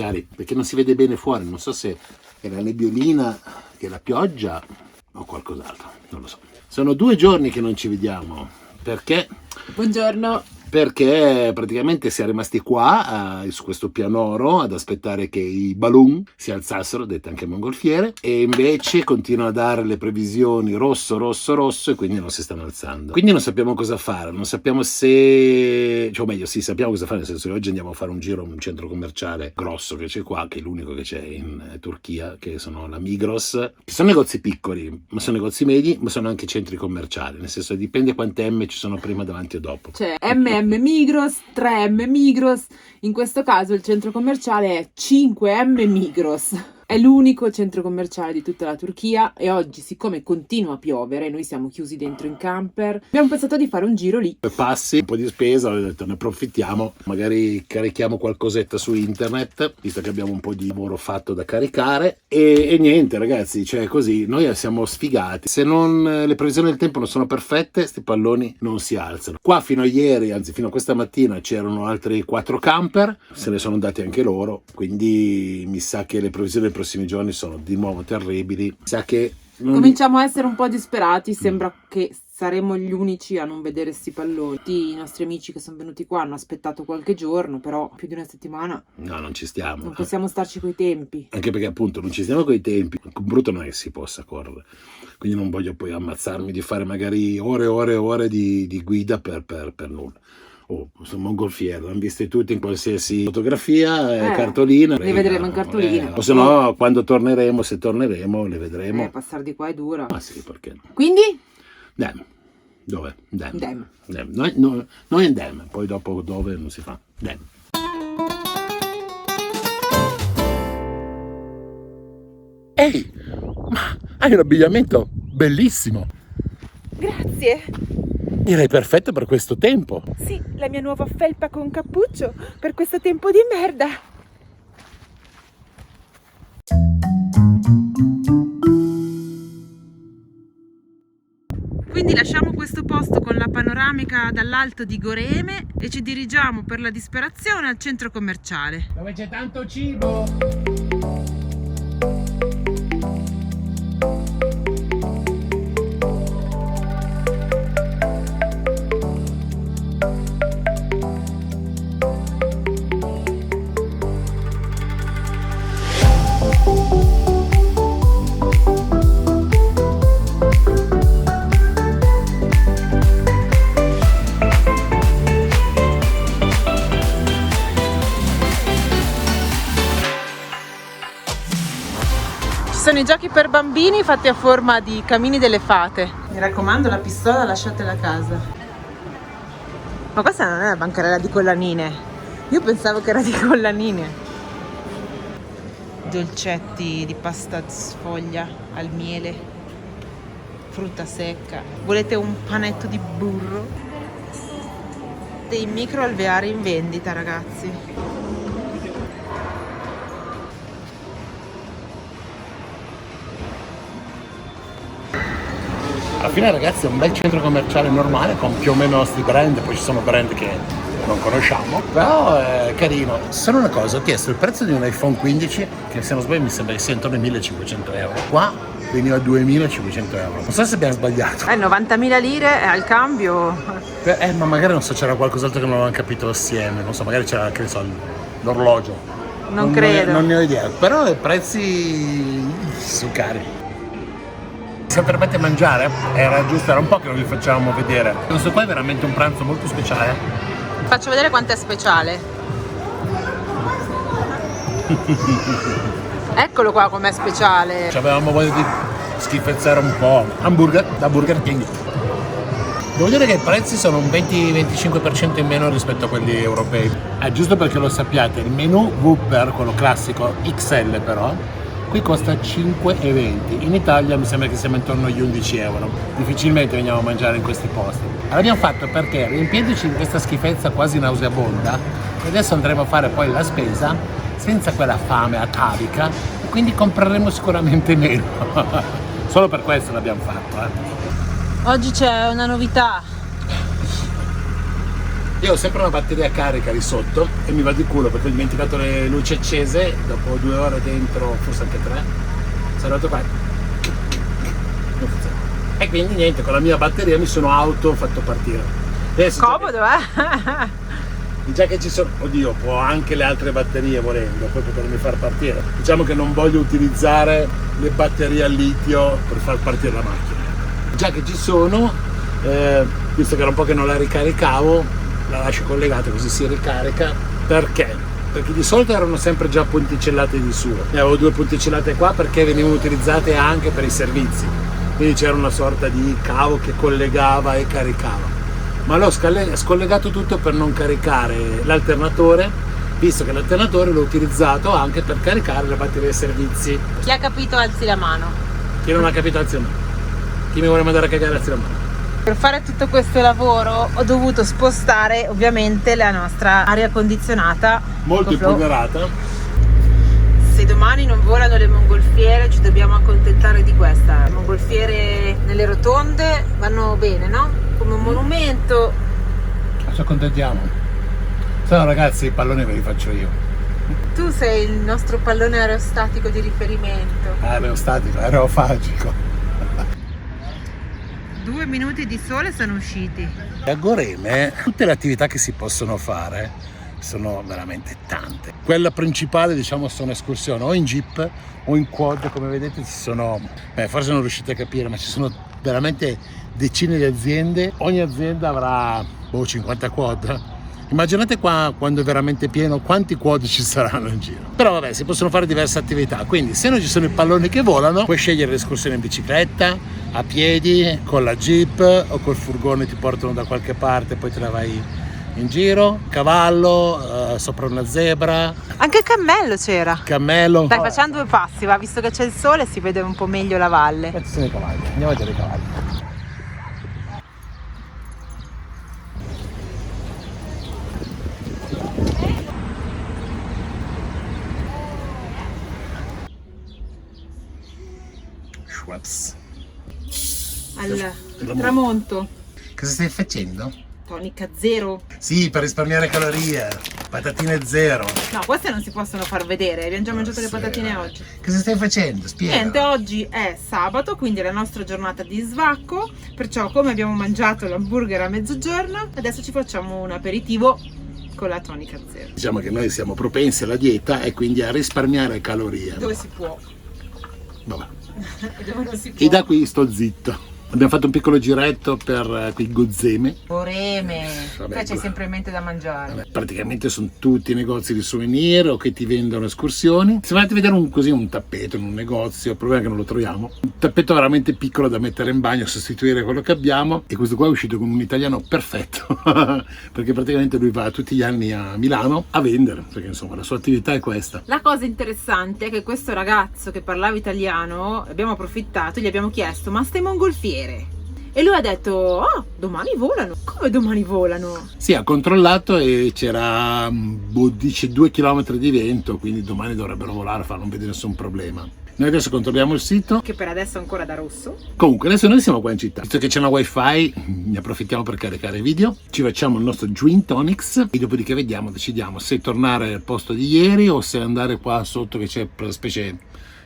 magari, perché non si vede bene fuori, non so se è la nebbiolina, che è la pioggia o qualcos'altro, non lo so. Sono 2 giorni che non ci vediamo, perché? Buongiorno. Perché praticamente si è rimasti qua su questo pianoro ad aspettare che i balloon si alzassero, dette anche mongolfiere, e invece continuano a dare le previsioni rosso, rosso, rosso, e quindi non si stanno alzando. Quindi non sappiamo cosa fare, non sappiamo se, cioè, o meglio, sì, sappiamo cosa fare, nel senso che oggi andiamo a fare un giro a un centro commerciale grosso che c'è qua, che è l'unico che c'è in Turchia, che sono la Migros. Ci sono negozi piccoli, ma sono negozi medi, ma sono anche centri commerciali, nel senso che dipende quante M ci sono prima, davanti o dopo. C'è MM Migros, 3M Migros, in questo caso il centro commerciale è 5M Migros. È l'unico centro commerciale di tutta la Turchia e oggi, siccome continua a piovere, noi siamo chiusi dentro in camper, abbiamo pensato di fare un giro lì. Passi, un po' di spesa, ho detto ne approfittiamo, magari carichiamo qualcosetta su internet, visto che abbiamo un po' di lavoro fatto da caricare, e niente ragazzi, cioè così, noi siamo sfigati. Se non le previsioni del tempo non sono perfette, sti palloni non si alzano. Qua fino a ieri, anzi fino a questa mattina, c'erano altri 4 camper, se ne sono andati anche loro, quindi mi sa che le previsioni del prossimi giorni sono di nuovo terribili. Sa che cominciamo a essere un po' disperati, sembra che saremo gli unici a non vedere sti palloni. I nostri amici che sono venuti qua hanno aspettato qualche giorno, però più di una settimana no, non ci stiamo. Non possiamo starci coi tempi. Anche perché appunto non ci stiamo coi tempi, brutto non è che si possa correre. Quindi non voglio poi ammazzarmi di fare magari ore e ore e ore di guida per nulla. Sono mongolfiere, l'hanno viste tutte in qualsiasi fotografia, cartolina. Le vedremo in cartolina. O se no, quando torneremo, se torneremo, le vedremo. Passare di qua è dura. Ah sì, perché no? Quindi? Dem. Dove? Dem. Noi in Dem, poi dopo dove non si fa. Dem. Ehi, ma hai un abbigliamento bellissimo. Grazie. Direi perfetto per questo tempo. Sì, la mia nuova felpa con cappuccio per questo tempo di merda. Quindi lasciamo questo posto con la panoramica dall'alto di Goreme e ci dirigiamo per la disperazione al centro commerciale. Dove c'è tanto cibo. Ci sono i giochi per bambini fatti a forma di camini delle fate. Mi raccomando, la pistola lasciatela a casa. Ma questa non è la bancarella di collanine. Io pensavo che era di collanine. Dolcetti di pasta sfoglia al miele, frutta secca. Volete un panetto di burro? Dei microalveari in vendita, ragazzi. Alla fine ragazzi è un bel centro commerciale normale con più o meno i nostri brand, poi ci sono brand che non conosciamo, però è carino. Solo una cosa, ho chiesto il prezzo di un iPhone 15, che se non sbaglio mi sembra che sia intorno ai 1.500 euro. Qua veniva a 2.500 euro. Non so se abbiamo sbagliato. 90.000 lire al cambio. Ma magari non so, c'era qualcos'altro che non avevamo capito assieme, non so, magari c'era, che ne so, l'orologio. Non credo. Non ne ho idea, però i prezzi sono cari. Se permette mangiare, era un po' che non vi facevamo vedere. Questo qua è veramente un pranzo molto speciale. Faccio vedere quanto è speciale. Eccolo qua com'è speciale. Avevamo voglia di schifezzare un po'. Hamburger da Burger King. Devo dire che i prezzi sono un 20-25% in meno rispetto a quelli europei. Giusto perché lo sappiate, il menù Whopper, quello classico XL però, qui costa 5,20. In Italia mi sembra che siamo intorno agli 11 euro. Difficilmente veniamo a mangiare in questi posti. L'abbiamo fatto perché riempiendoci di questa schifezza quasi nauseabonda, adesso andremo a fare poi la spesa senza quella fame atavica e quindi compreremo sicuramente meno. Solo per questo l'abbiamo fatto. Oggi c'è una novità. Io ho sempre una batteria carica lì sotto e mi va di culo perché ho dimenticato le luci accese, dopo 2 ore dentro, forse anche 3, sono andato qua, non funziona. E quindi niente, con la mia batteria mi sono fatto partire. Adesso, Comodo, eh? già che ci sono, oddio, può anche le altre batterie volendo, poi potermi far partire. Diciamo che non voglio utilizzare le batterie al litio per far partire la macchina. Già che ci sono, visto che era un po' che non la ricaricavo, la lascio collegata così si ricarica. Perché? Perché di solito erano sempre già punticellate di suo. Ne avevo 2 punticellate qua perché venivano utilizzate anche per i servizi. Quindi c'era una sorta di cavo che collegava e caricava. Ma l'ho scollegato tutto per non caricare l'alternatore, visto che l'alternatore l'ho utilizzato anche per caricare la batteria dei servizi. Chi ha capito alzi la mano. Chi non ha capito alzi la mano. Chi mi vuole mandare a cagare alzi la mano. Per fare tutto questo lavoro ho dovuto spostare ovviamente la nostra aria condizionata. Molto impoderata. Se domani non volano le mongolfiere ci dobbiamo accontentare di questa. Le mongolfiere nelle rotonde vanno bene, no? Come un monumento. Ci accontentiamo. Se no ragazzi i palloni ve li faccio io. Tu sei il nostro pallone aerostatico di riferimento. Aerostatico, aerofagico. 2 minuti di sole sono usciti. A Goreme tutte le attività che si possono fare sono veramente tante. Quella principale, diciamo, sono escursioni o in jeep o in quad, come vedete ci sono, forse non riuscite a capire, ma ci sono veramente decine di aziende. Ogni azienda avrà 50 quad. Immaginate qua quando è veramente pieno quanti quad ci saranno in giro. Però vabbè, si possono fare diverse attività, quindi se non ci sono i palloni che volano puoi scegliere l'escursione in bicicletta, a piedi, con la jeep o col furgone, ti portano da qualche parte e poi te la vai in giro, cavallo, sopra una zebra. Anche il cammello c'era. Cammello. Dai, facciamo 2 passi, va, visto che c'è il sole si vede un po' meglio la valle. Ci sono i cavalli, andiamo a vedere i cavalli. Schweppes. Al tramonto. Cosa stai facendo? Tonica zero. Sì, per risparmiare calorie. Patatine zero. No, queste non si possono far vedere, abbiamo già mangiato le patatine oggi. Cosa stai facendo? Spiega. Niente, oggi è sabato, quindi è la nostra giornata di svacco, perciò come abbiamo mangiato l'hamburger a mezzogiorno, adesso ci facciamo un aperitivo con la tonica zero. Diciamo che noi siamo propensi alla dieta e quindi a risparmiare calorie. Dove si può. Vabbè. E dove non si può. E da qui sto zitto. Abbiamo fatto un piccolo giretto per quei Gozeme. Oreme, Vabbè, te c'hai sempre in mente da mangiare. Vabbè, praticamente sono tutti negozi di souvenir o che ti vendono escursioni. Se volete vedere un tappeto in un negozio, il problema è che non lo troviamo. Un tappeto veramente piccolo da mettere in bagno, sostituire quello che abbiamo. E questo qua è uscito con un italiano perfetto, perché praticamente lui va tutti gli anni a Milano a vendere, perché insomma la sua attività è questa. La cosa interessante è che questo ragazzo che parlava italiano, abbiamo approfittato, gli abbiamo chiesto: ma ste mongolfiere? E lui ha detto: oh, domani volano. Come domani volano? Sì, ha controllato e c'era, dice, 2 km di vento, quindi domani dovrebbero volare, non vede nessun problema. Noi adesso controlliamo il sito. Che per adesso è ancora da rosso. Comunque adesso noi siamo qua in città. Visto che c'è una wifi, ne approfittiamo per caricare video. Ci facciamo il nostro Gin Tonics e dopodiché decidiamo se tornare al posto di ieri o se andare qua sotto, che c'è quella specie,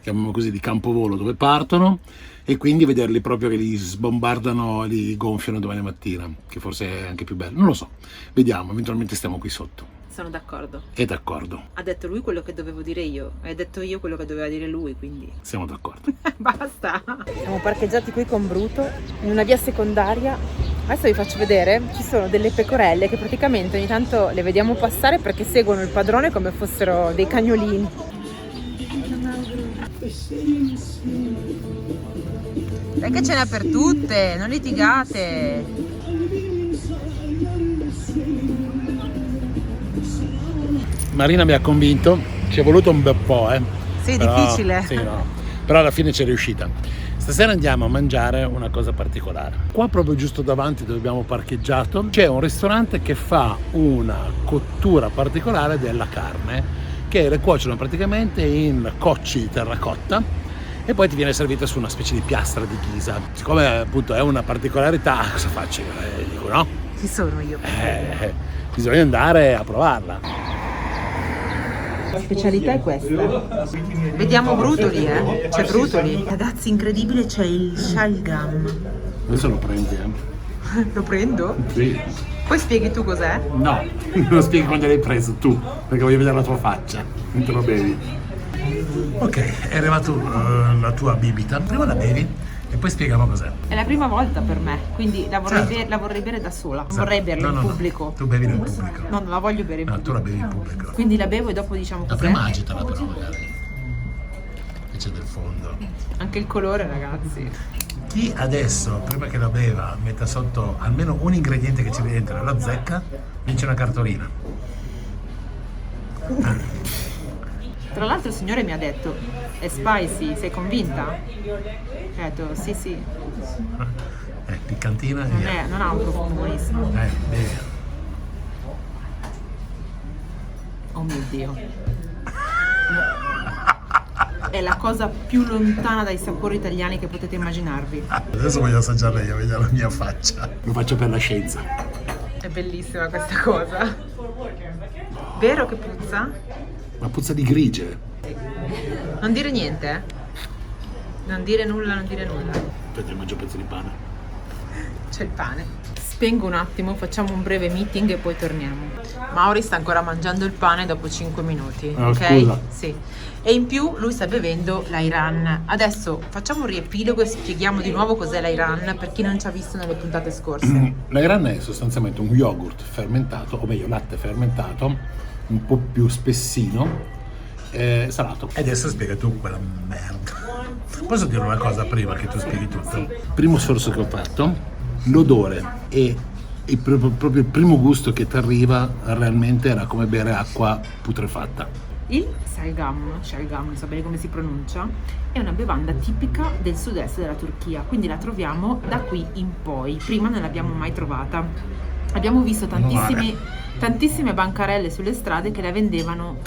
chiamiamo così, di campovolo dove partono, e quindi vederli proprio che li sbombardano, li gonfiano domani mattina, che forse è anche più bello, non lo so, vediamo, eventualmente stiamo qui sotto. Sono d'accordo. È d'accordo. Ha detto lui quello che dovevo dire io, e ha detto io quello che doveva dire lui, quindi Siamo d'accordo. basta. Siamo parcheggiati qui con Bruto in una via secondaria. Adesso vi faccio vedere, ci sono delle pecorelle che praticamente ogni tanto le vediamo passare perché seguono il padrone come fossero dei cagnolini. Dai che ce n'è per tutte, non litigate. Marina mi ha convinto, ci è voluto un bel po', Sì, però, difficile. Sì, no. Però alla fine c'è riuscita. Stasera andiamo a mangiare una cosa particolare. Qua proprio giusto davanti dove abbiamo parcheggiato c'è un ristorante che fa una cottura particolare della carne, che le cuociono praticamente in cocci di terracotta e poi ti viene servita su una specie di piastra di ghisa. Siccome appunto è una particolarità, cosa faccio? Dico no, Chi sono io? Bisogna andare a provarla. La specialità è questa. Vediamo brutoli, c'è brutoli. Ragazzi, incredibile, c'è il shalgam. Adesso lo prendi, Lo prendo? Sì. Poi spieghi tu cos'è? No, me lo spieghi quando l'hai preso tu, perché voglio vedere la tua faccia mentre lo bevi. Ok, è arrivata la tua bibita. Prima la bevi e poi spieghiamo cos'è. È la prima volta per me, quindi la vorrei bere da sola. Non vorrei berla in pubblico. No. Tu bevi nel pubblico. No, non la voglio bere in No, pubblico. tu la bevi in pubblico. Quindi la bevo e dopo diciamo La cos'è. prima agitala però magari. Che c'è del fondo. Anche il colore, ragazzi. Chi adesso, prima che la beva, metta sotto almeno un ingrediente che ci vede dentro e lo azzecca, vince una cartolina. Tra l'altro il signore mi ha detto, è spicy, sei convinta? Ho detto, sì. Piccantina e via. Non ha un profumo buonissimo. Bevi. Oh mio Dio. È la cosa più lontana dai sapori italiani che potete immaginarvi. Adesso voglio assaggiarla io, vedere la mia faccia. Lo faccio per la scienza. È bellissima questa cosa. Vero che puzza? Ma puzza di grigie. Non dire niente, eh? Non dire nulla. Aspetta, mangio un pezzo di pane. C'è il pane. Spengo un attimo, facciamo un breve meeting e poi torniamo. Mauri sta ancora mangiando il pane dopo 5 minuti, Oh, ok? scusa. Sì. E in più lui sta bevendo l'Airan. Adesso facciamo un riepilogo e spieghiamo di nuovo cos'è l'Airan per chi non ci ha visto nelle puntate scorse. L'Airan è sostanzialmente un yogurt fermentato, o meglio latte fermentato, un po' più spessino, salato. E adesso spiega tu quella merda. Posso dire una cosa prima che tu spieghi tutto? Primo sforzo che ho fatto, l'odore e proprio il primo gusto che ti arriva realmente era come bere acqua putrefatta. Il shalgam, non so bene come si pronuncia, è una bevanda tipica del sud-est della Turchia, quindi la troviamo da qui in poi. Prima non l'abbiamo mai trovata. Abbiamo visto tantissime bancarelle sulle strade che la vendevano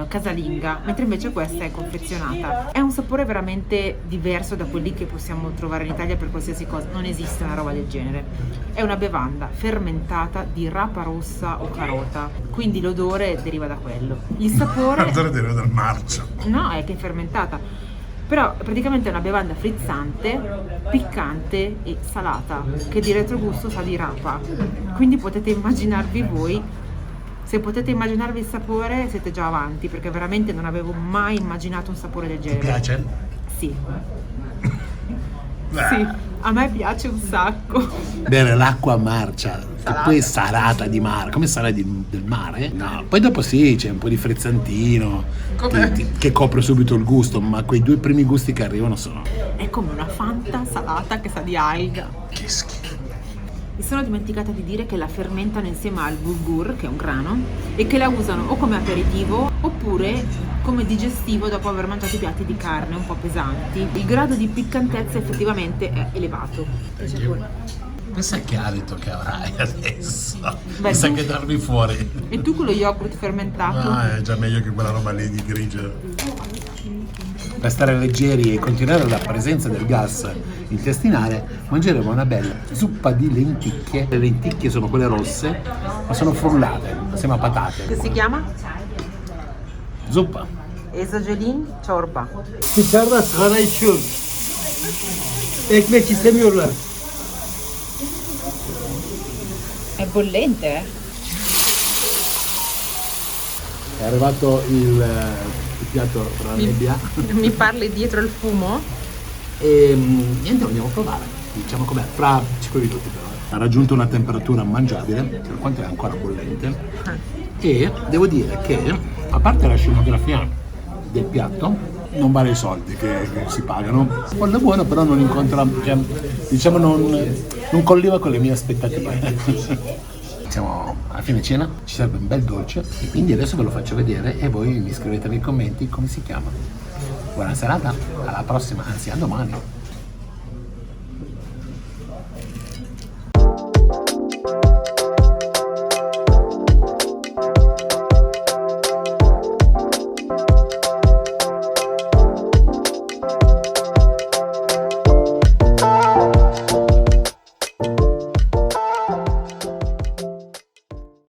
casalinga, mentre invece questa è confezionata. È un sapore veramente diverso da quelli che possiamo trovare in Italia per qualsiasi cosa, non esiste una roba del genere. È una bevanda fermentata di rapa rossa o carota, quindi l'odore deriva da quello. Il sapore... L'odore deriva dal marcio. No, è che è fermentata. Però praticamente è una bevanda frizzante, piccante e salata, che di retrogusto sa di rapa. Quindi potete immaginarvi voi, se potete immaginarvi il sapore siete già avanti, perché veramente non avevo mai immaginato un sapore del Ti genere. piace? Sì. Sì, a me piace un sacco. Bere l'acqua marcia, che poi è salata di mare, come sale del mare? No, poi dopo sì, c'è un po' di frizzantino che copre subito il gusto, ma quei due primi gusti che arrivano sono... È come una Fanta salata che sa di alga. Che schifo. Mi sono dimenticata di dire che la fermentano insieme al bulgur, che è un grano, e che la usano o come aperitivo oppure come digestivo dopo aver mangiato i piatti di carne un po' pesanti. Il grado di piccantezza effettivamente è elevato. Pensa che alito che avrai adesso. Beh, Mi sa tu- che darmi fuori. E tu con lo yogurt fermentato? No, è già meglio che quella roba lì di grigio. Per stare leggeri e continuare la presenza del gas intestinale, mangeremo una bella zuppa di lenticchie. Le lenticchie sono quelle rosse, ma sono frullate, assieme a patate. Che si chiama? Zuppa. Ezogelin çorba. Dışarıda sigara içiyor. Ekmek istemiyorlar. È bollente, È arrivato il piatto tra la nebbia Mi parli dietro il fumo? e niente, lo andiamo a provare. Diciamo com'è, fra 5 minuti però. Ha raggiunto una temperatura mangiabile, per quanto è ancora bollente, e devo dire che, a parte la scenografia del piatto, non vale i soldi che si pagano. Quello è buono, però non incontra, cioè, diciamo non colliva con le mie aspettative. Siamo alla fine cena, ci serve un bel dolce e quindi adesso ve lo faccio vedere e voi mi scrivete nei commenti come si chiama. Buona serata, alla prossima, anzi a domani.